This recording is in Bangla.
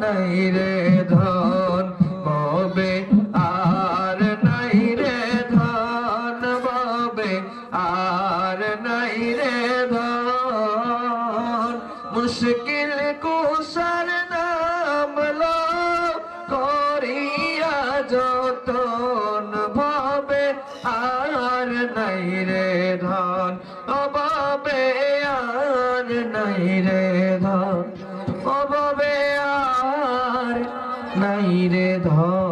নাই রে ধন ভবে আর নাই রে ধন ভবে আর নাই রে ধন মুশকিল কুসার নাম লো করিয়া যতন ভবে আর নাই রে ধন অভাবে আর নাই রে ধন অভাবে আর নাই রে ধন।